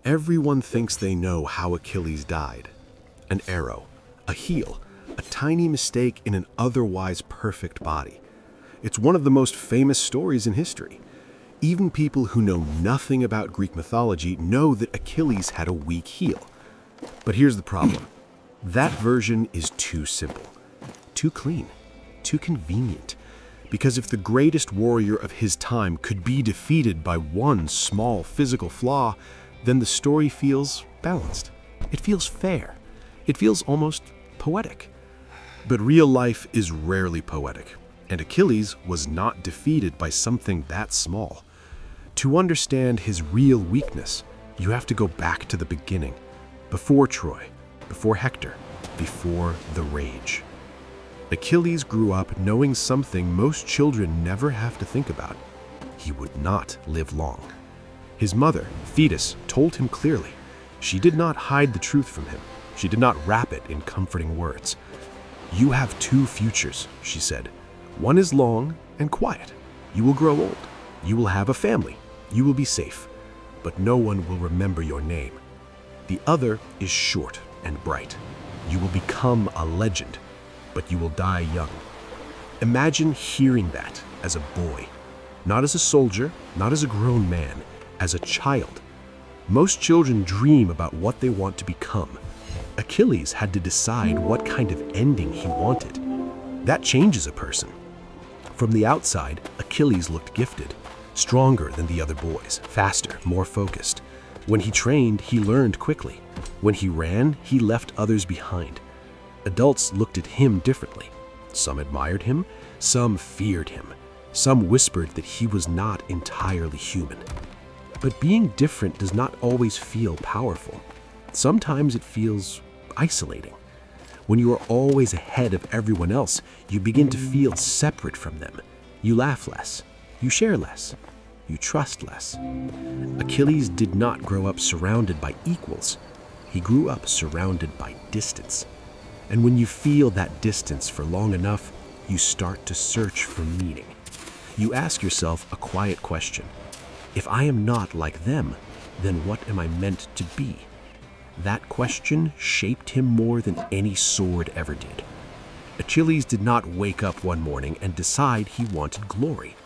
Everyone thinks they know how Achilles died. An arrow, a heel, a tiny mistake in an otherwise perfect body. It's one of the most famous stories in history. Even people who know nothing about Greek mythology know that Achilles had a weak heel. But here's the problem. That version is too simple, too clean, too convenient. Because if the greatest warrior of his time could be defeated by one small physical flaw, then the story feels balanced. It feels fair. It feels almost poetic. But real life is rarely poetic, and Achilles was not defeated by something that small. To understand his real weakness, you have to go back to the beginning, before Troy, before Hector, before the rage. Achilles grew up knowing something most children never have to think about. He would not live long. His mother, Thetis, told him clearly. She did not hide the truth from him. She did not wrap it in comforting words. "You have two futures," she said. "One is long and quiet. You will grow old. You will have a family. You will be safe. But no one will remember your name. The other is short and bright. You will become a legend, but you will die young." Imagine hearing that as a boy, not as a soldier, not as a grown man, as a child. Most children dream about what they want to become. Achilles had to decide what kind of ending he wanted. That changes a person. From the outside, Achilles looked gifted, stronger than the other boys, faster, more focused. When he trained, he learned quickly. When he ran, he left others behind. Adults looked at him differently. Some admired him, some feared him, some whispered that he was not entirely human. But being different does not always feel powerful. Sometimes it feels isolating. When you are always ahead of everyone else, you begin to feel separate from them. You laugh less, you share less, you trust less. Achilles did not grow up surrounded by equals. He grew up surrounded by distance. And when you feel that distance for long enough, you start to search for meaning. You ask yourself a quiet question. If I am not like them, then what am I meant to be? That question shaped him more than any sword ever did. Achilles did not wake up one morning and decide he wanted glory.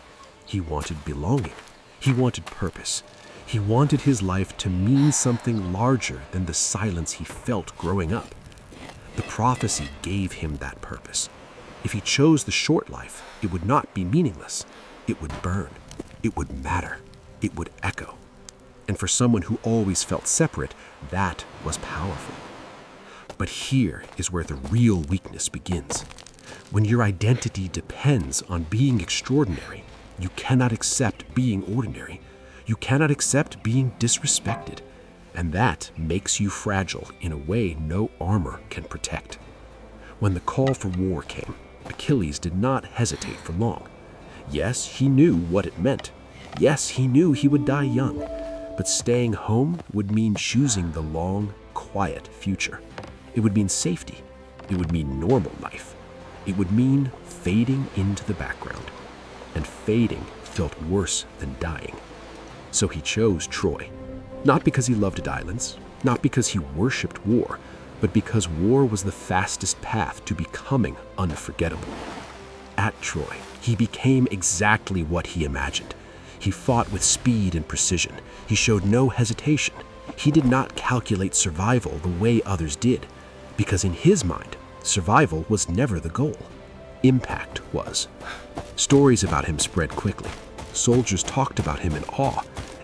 He wanted belonging. He wanted purpose. He wanted his life to mean something larger than the silence he felt growing up. The prophecy gave him that purpose. If he chose the short life, it would not be meaningless. It would burn. It would matter. It would echo. And for someone who always felt separate, that was powerful. But here is where the real weakness begins. When your identity depends on being extraordinary, you cannot accept being ordinary. You cannot accept being disrespected. And that makes you fragile in a way no armor can protect. When the call for war came, Achilles did not hesitate for long. Yes, he knew what it meant. Yes, he knew he would die young, but staying home would mean choosing the long, quiet future. It would mean safety. It would mean normal life. It would mean fading into the background. And fading felt worse than dying. So he chose Troy, not because he loved islands, not because he worshipped war, but because war was the fastest path to becoming unforgettable. At Troy, he became exactly what he imagined. He fought with speed and precision. He showed no hesitation. He did not calculate survival the way others did, because in his mind, survival was never the goal. Impact was. Stories about him spread quickly. Soldiers talked about him in awe.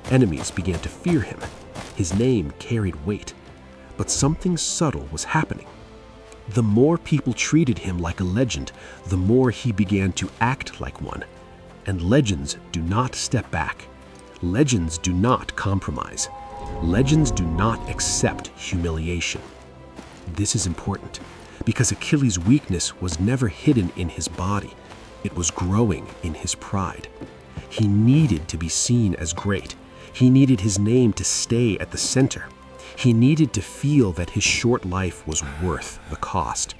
Enemies began to fear him. His name carried weight. But something subtle was happening. The more people treated him like a legend, the more he began to act like one. And legends do not step back. Legends do not compromise. Legends do not accept humiliation. This is important because Achilles' weakness was never hidden in his body. It was growing in his pride. He needed to be seen as great. He needed his name to stay at the center. He needed to feel that his short life was worth the cost.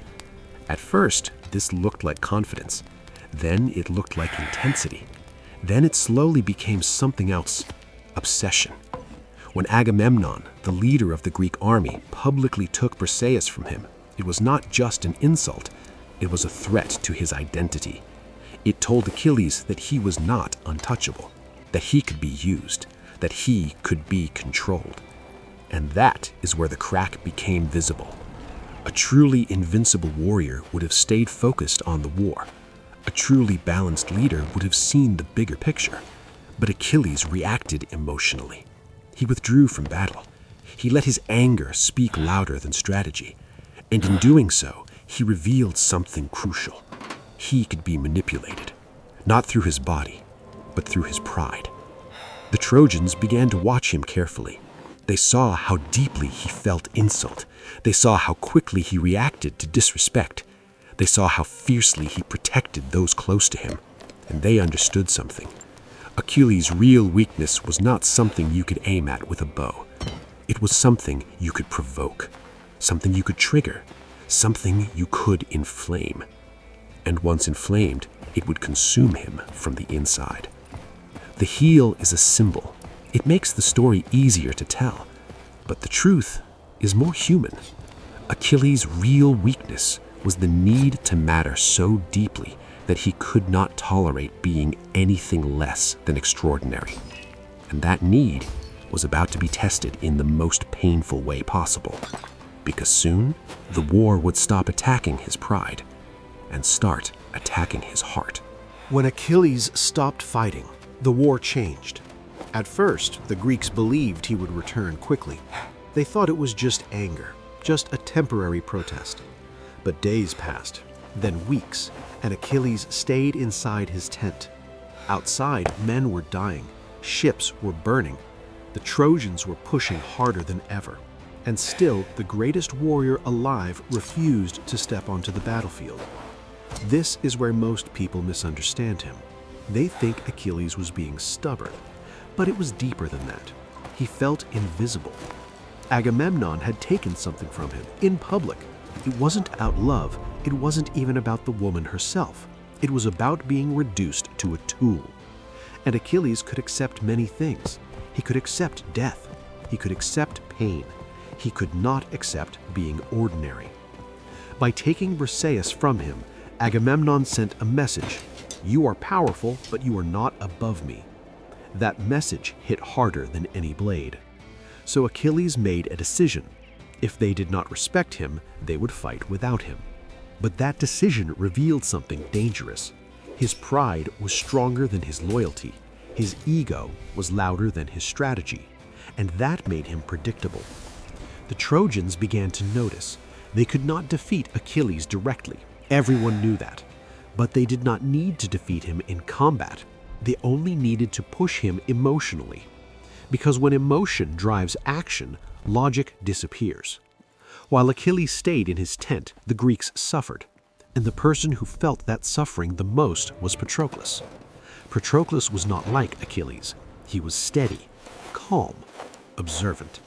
At first, this looked like confidence. Then it looked like intensity. Then it slowly became something else, obsession. When Agamemnon, the leader of the Greek army, publicly took Briseis from him, it was not just an insult, it was a threat to his identity. It told Achilles that he was not untouchable, that he could be used, that he could be controlled. And that is where the crack became visible. A truly invincible warrior would have stayed focused on the war. A truly balanced leader would have seen the bigger picture. But Achilles reacted emotionally. He withdrew from battle. He let his anger speak louder than strategy. And in doing so, he revealed something crucial. He could be manipulated, not through his body, but through his pride. The Trojans began to watch him carefully. They saw how deeply he felt insult. They saw how quickly he reacted to disrespect. They saw how fiercely he protected those close to him. And they understood something. Achilles' real weakness was not something you could aim at with a bow. It was something you could provoke, something you could trigger, something you could inflame. And once inflamed, it would consume him from the inside. The heel is a symbol. It makes the story easier to tell, but the truth is more human. Achilles' real weakness was the need to matter so deeply that he could not tolerate being anything less than extraordinary. And that need was about to be tested in the most painful way possible, because soon the war would stop attacking his pride and start attacking his heart. When Achilles stopped fighting, the war changed. At first, the Greeks believed he would return quickly. They thought it was just anger, just a temporary protest. But days passed, then weeks, and Achilles stayed inside his tent. Outside, men were dying, ships were burning, the Trojans were pushing harder than ever. And still, the greatest warrior alive refused to step onto the battlefield. This is where most people misunderstand him. They think Achilles was being stubborn, but it was deeper than that. He felt invisible. Agamemnon had taken something from him in public. It wasn't about love. It wasn't even about the woman herself. It was about being reduced to a tool. And Achilles could accept many things. He could accept death. He could accept pain. He could not accept being ordinary. By taking Briseis from him, Agamemnon sent a message. You are powerful, but you are not above me. That message hit harder than any blade. So Achilles made a decision. If they did not respect him, they would fight without him. But that decision revealed something dangerous. His pride was stronger than his loyalty. His ego was louder than his strategy. And that made him predictable. The Trojans began to notice. They could not defeat Achilles directly. Everyone knew that. But they did not need to defeat him in combat. They only needed to push him emotionally. Because when emotion drives action, logic disappears. While Achilles stayed in his tent, the Greeks suffered. And the person who felt that suffering the most was Patroclus. Patroclus was not like Achilles. He was steady, calm, observant.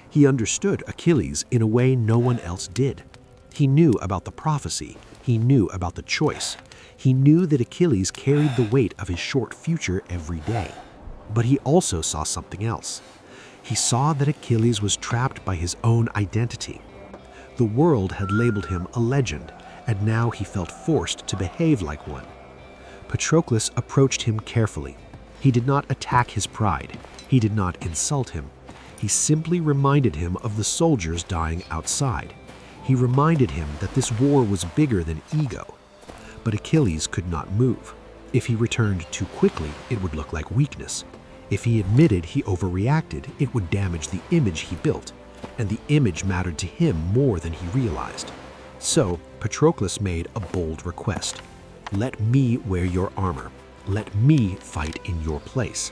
He understood Achilles in a way no one else did. He knew about the prophecy. He knew about the choice. He knew that Achilles carried the weight of his short future every day. But he also saw something else. He saw that Achilles was trapped by his own identity. The world had labeled him a legend, and now he felt forced to behave like one. Patroclus approached him carefully. He did not attack his pride. He did not insult him. He simply reminded him of the soldiers dying outside. He reminded him that this war was bigger than ego. But Achilles could not move. If he returned too quickly, it would look like weakness. If he admitted he overreacted, it would damage the image he built, and the image mattered to him more than he realized. So, Patroclus made a bold request. Let me wear your armor. Let me fight in your place.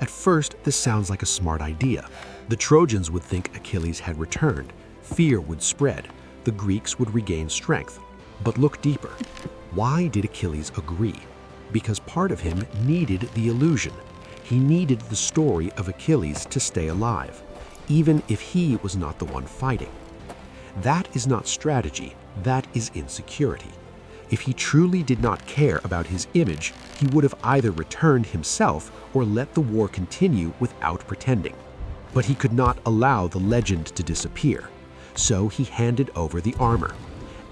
At first, this sounds like a smart idea. The Trojans would think Achilles had returned. Fear would spread. The Greeks would regain strength. But look deeper. Why did Achilles agree? Because part of him needed the illusion. He needed the story of Achilles to stay alive, even if he was not the one fighting. That is not strategy, that is insecurity. If he truly did not care about his image, he would have either returned himself or let the war continue without pretending. But he could not allow the legend to disappear, so he handed over the armor.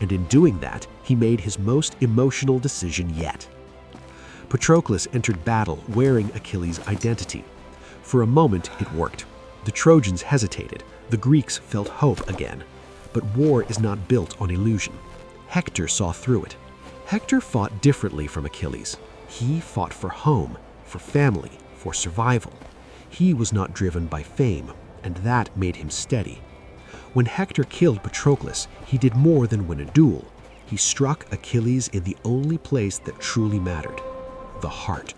And in doing that, he made his most emotional decision yet. Patroclus entered battle wearing Achilles' identity. For a moment, it worked. The Trojans hesitated. The Greeks felt hope again. But war is not built on illusion. Hector saw through it. Hector fought differently from Achilles. He fought for home, for family, for survival. He was not driven by fame, and that made him steady. When Hector killed Patroclus, he did more than win a duel. He struck Achilles in the only place that truly mattered, the heart.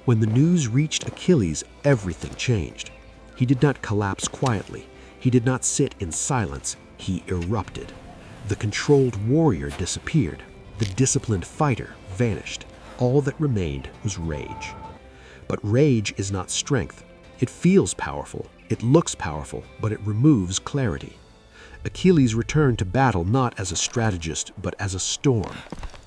When the news reached Achilles, everything changed. He did not collapse quietly. He did not sit in silence. He erupted. The controlled warrior disappeared. The disciplined fighter vanished. All that remained was rage. But rage is not strength. It feels powerful, it looks powerful, but it removes clarity. Achilles returned to battle not as a strategist, but as a storm.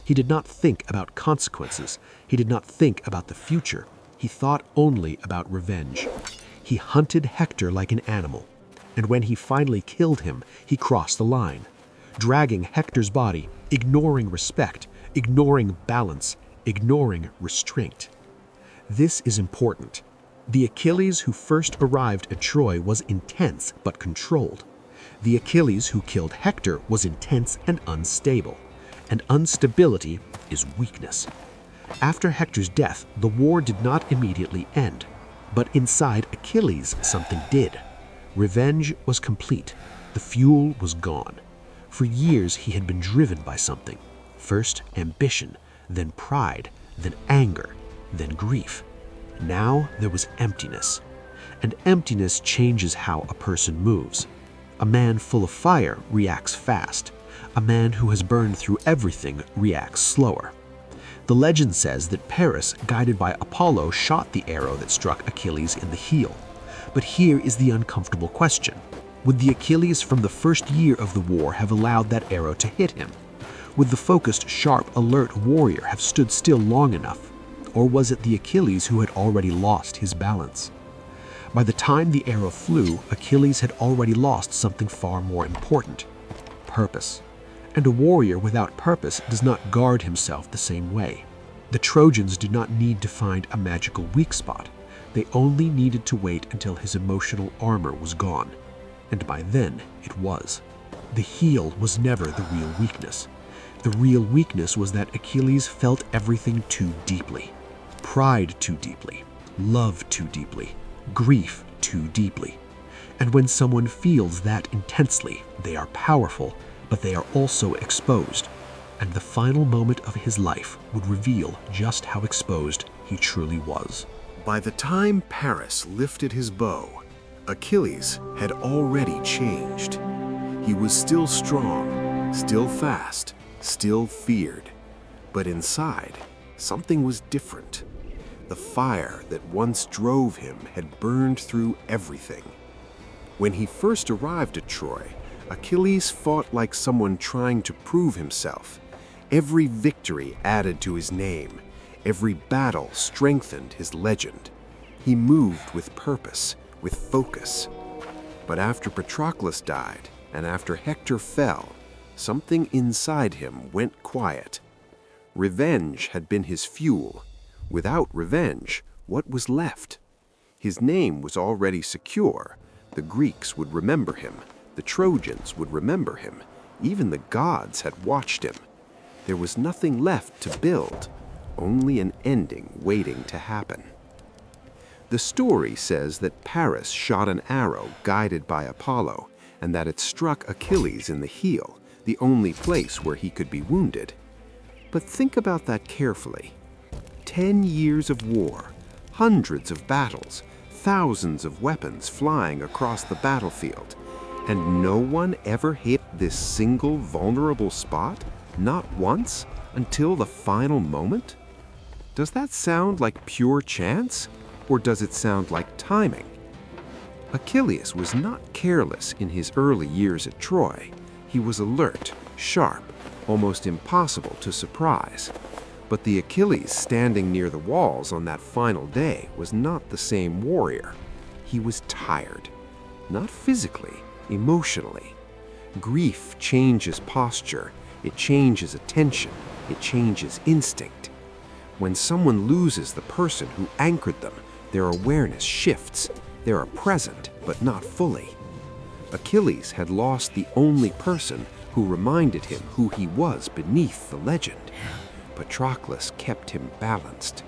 He did not think about consequences. He did not think about the future. He thought only about revenge. He hunted Hector like an animal. And when he finally killed him, he crossed the line, dragging Hector's body, ignoring respect, ignoring balance, ignoring restraint. This is important. The Achilles who first arrived at Troy was intense but controlled. The Achilles who killed Hector was intense and unstable. And instability is weakness. After Hector's death, the war did not immediately end. But inside Achilles, something did. Revenge was complete. The fuel was gone. For years he had been driven by something. First ambition, then pride, then anger, then grief. Now there was emptiness. And emptiness changes how a person moves. A man full of fire reacts fast. A man who has burned through everything reacts slower. The legend says that Paris, guided by Apollo, shot the arrow that struck Achilles in the heel. But here is the uncomfortable question. Would the Achilles from the first year of the war have allowed that arrow to hit him? Would the focused, sharp, alert warrior have stood still long enough? Or was it the Achilles who had already lost his balance? By the time the arrow flew, Achilles had already lost something far more important: purpose. And a warrior without purpose does not guard himself the same way. The Trojans did not need to find a magical weak spot. They only needed to wait until his emotional armor was gone. And by then, it was. The heel was never the real weakness. The real weakness was that Achilles felt everything too deeply. Pride too deeply. Love too deeply. Grief too deeply. And when someone feels that intensely, they are powerful, but they are also exposed. And the final moment of his life would reveal just how exposed he truly was. By the time Paris lifted his bow, Achilles had already changed. He was still strong, still fast, still feared. But inside, something was different. The fire that once drove him had burned through everything. When he first arrived at Troy, Achilles fought like someone trying to prove himself. Every victory added to his name. Every battle strengthened his legend. He moved with purpose, with focus. But after Patroclus died, and after Hector fell, something inside him went quiet. Revenge had been his fuel. Without revenge, what was left? His name was already secure. The Greeks would remember him. The Trojans would remember him. Even the gods had watched him. There was nothing left to build, only an ending waiting to happen. The story says that Paris shot an arrow guided by Apollo, and that it struck Achilles in the heel, the only place where he could be wounded. But think about that carefully. 10 years of war, hundreds of battles, thousands of weapons flying across the battlefield, and no one ever hit this single vulnerable spot? Not once, until the final moment? Does that sound like pure chance, or does it sound like timing? Achilles was not careless in his early years at Troy. He was alert, sharp, almost impossible to surprise. But the Achilles standing near the walls on that final day was not the same warrior. He was tired. Not physically, emotionally. Grief changes posture, it changes attention, it changes instinct. When someone loses the person who anchored them, their awareness shifts. They are present, but not fully. Achilles had lost the only person who reminded him who he was beneath the legend. Patroclus kept him balanced.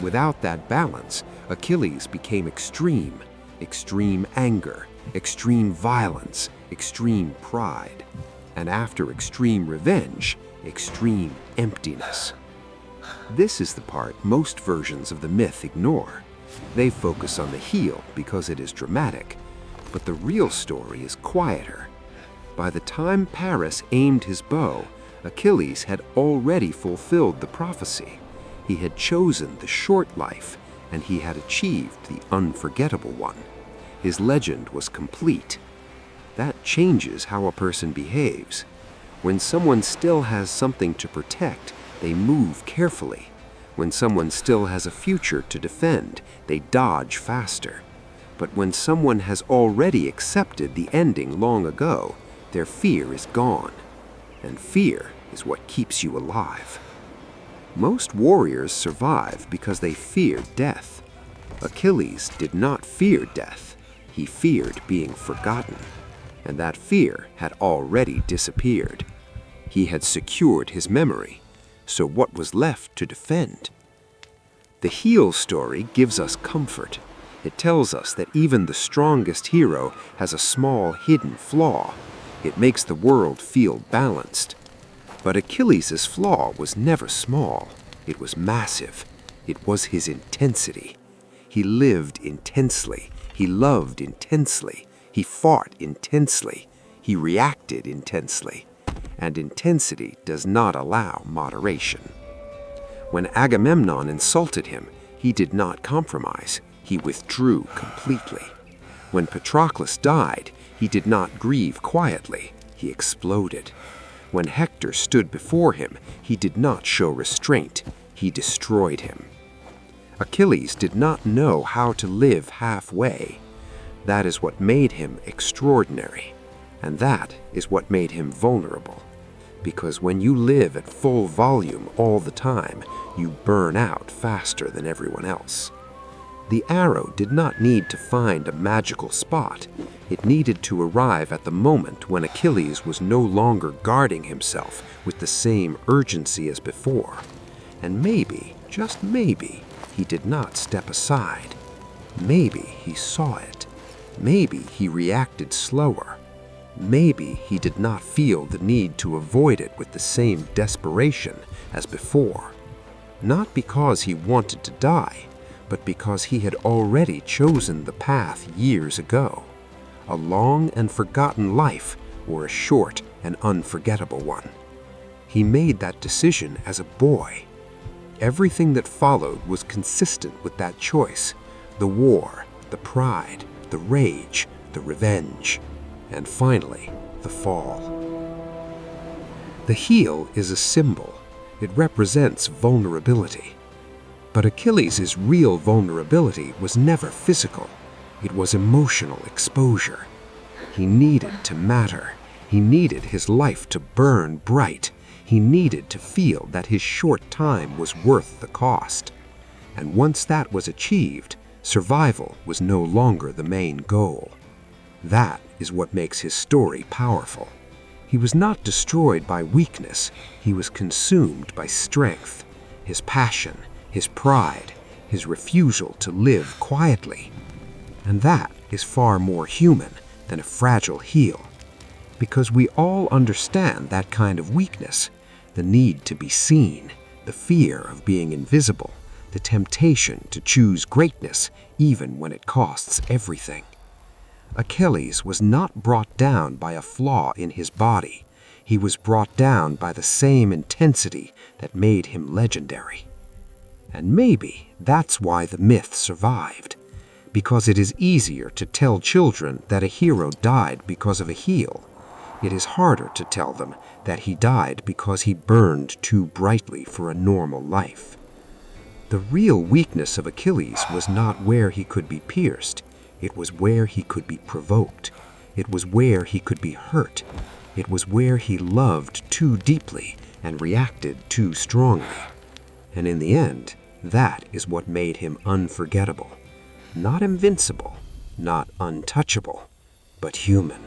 Without that balance, Achilles became extreme anger, extreme violence, extreme pride, and after extreme revenge, extreme emptiness. This is the part most versions of the myth ignore. They focus on the heel because it is dramatic, but the real story is quieter. By the time Paris aimed his bow, Achilles had already fulfilled the prophecy. He had chosen the short life, and he had achieved the unforgettable one. His legend was complete. That changes how a person behaves. When someone still has something to protect, they move carefully. When someone still has a future to defend, they dodge faster. But when someone has already accepted the ending long ago, their fear is gone. And fear is what keeps you alive. Most warriors survive because they feared death. Achilles did not fear death. He feared being forgotten. And that fear had already disappeared. He had secured his memory. So what was left to defend? The heel story gives us comfort. It tells us that even the strongest hero has a small hidden flaw. It makes the world feel balanced. But Achilles' flaw was never small. It was massive. It was his intensity. He lived intensely. He loved intensely. He fought intensely. He reacted intensely. And intensity does not allow moderation. When Agamemnon insulted him, he did not compromise. He withdrew completely. When Patroclus died, he did not grieve quietly. He exploded. When Hector stood before him, he did not show restraint. He destroyed him. Achilles did not know how to live halfway. That is what made him extraordinary. And that is what made him vulnerable. Because when you live at full volume all the time, you burn out faster than everyone else. The arrow did not need to find a magical spot. It needed to arrive at the moment when Achilles was no longer guarding himself with the same urgency as before. And maybe, just maybe, he did not step aside. Maybe he saw it. Maybe he reacted slower. Maybe he did not feel the need to avoid it with the same desperation as before. Not because he wanted to die, but because he had already chosen the path years ago. A long and forgotten life, or a short and unforgettable one. He made that decision as a boy. Everything that followed was consistent with that choice. The war, the pride, the rage, the revenge, and finally, the fall. The heel is a symbol. It represents vulnerability. But Achilles' real vulnerability was never physical. It was emotional exposure. He needed to matter. He needed his life to burn bright. He needed to feel that his short time was worth the cost. And once that was achieved, survival was no longer the main goal. That is what makes his story powerful. He was not destroyed by weakness. He was consumed by strength, his passion, his pride, his refusal to live quietly. And that is far more human than a fragile heel. Because we all understand that kind of weakness, the need to be seen, the fear of being invisible, the temptation to choose greatness even when it costs everything. Achilles was not brought down by a flaw in his body. He was brought down by the same intensity that made him legendary. And maybe that's why the myth survived. Because it is easier to tell children that a hero died because of a heel. It is harder to tell them that he died because he burned too brightly for a normal life. The real weakness of Achilles was not where he could be pierced. It was where he could be provoked. It was where he could be hurt. It was where he loved too deeply and reacted too strongly. And in the end, that is what made him unforgettable. Not invincible, not untouchable, but human.